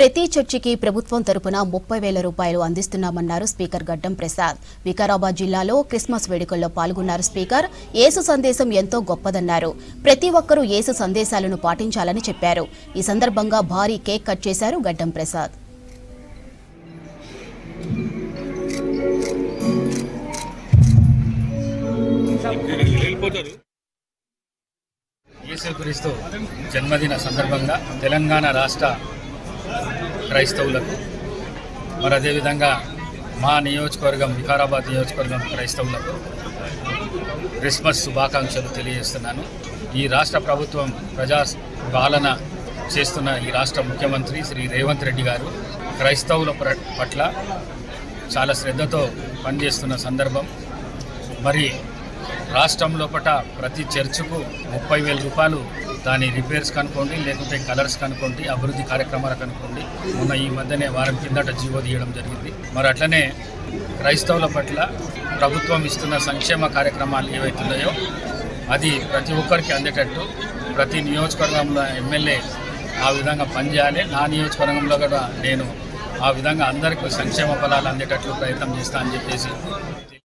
ప్రతి చర్చికి ప్రభుత్వం తరపున 30,000 రూపాయలు అందిస్తున్నామన్నారు స్పీకర్ గడ్డం ప్రసాద్. వికారాబాద్ జిల్లాలో క్రిస్మస్ వేడుకల్లో పాల్గొన్నారు స్పీకర్. యేసు సందేశం ఎంతో గొప్పదన్నారు. ప్రతి ఒక్కరూ యేసు సందేశాలను పాటించాలని చెప్పారు. ఈ సందర్భంగా భారీ కేక్ కట్ చేశారు గడ్డం ప్రసాద్. యేసుక్రీస్తు జన్మదిన సందర్భంగా తెలంగాణ రాష్ట్ర క్రైస్తవులకు మరి అదేవిధంగా మా నియోజకవర్గం వికారాబాద్ నియోజకవర్గం క్రైస్తవులకు క్రిస్మస్ శుభాకాంక్షలు తెలియజేస్తున్నాను. ఈ రాష్ట్ర ప్రభుత్వం ప్రజా పాలన చేస్తున్న ఈ రాష్ట్ర ముఖ్యమంత్రి శ్రీ రేవంత్ రెడ్డి గారు క్రైస్తవుల పట్ల చాలా శ్రద్ధతో పనిచేస్తున్న సందర్భం. మరి రాష్ట్రం లోపల ప్రతి చర్చుకు 30,000 రూపాయలు దాని రిపేర్స్ కనుకోండి, లేకుంటే కలర్స్ కనుకోండి, అభివృద్ధి కార్యక్రమాలు కనుకోండి. మొన్న ఈ మధ్యనే వారం కిందట జీవో తీయడం జరిగింది. మరి అట్లనే క్రైస్తవుల పట్ల ప్రభుత్వం ఇస్తున్న సంక్షేమ కార్యక్రమాలు ఏవైతున్నాయో అది ప్రతి ఒక్కరికి అందేటట్టు ప్రతి నియోజకవర్గంలో ఎమ్మెల్యే ఆ విధంగా పనిచేయాలి. నా నియోజకవర్గంలో కూడా నేను ఆ విధంగా అందరికీ సంక్షేమ ఫలాలు అందేటట్లు ప్రయత్నం చేస్తా అని చెప్పేసి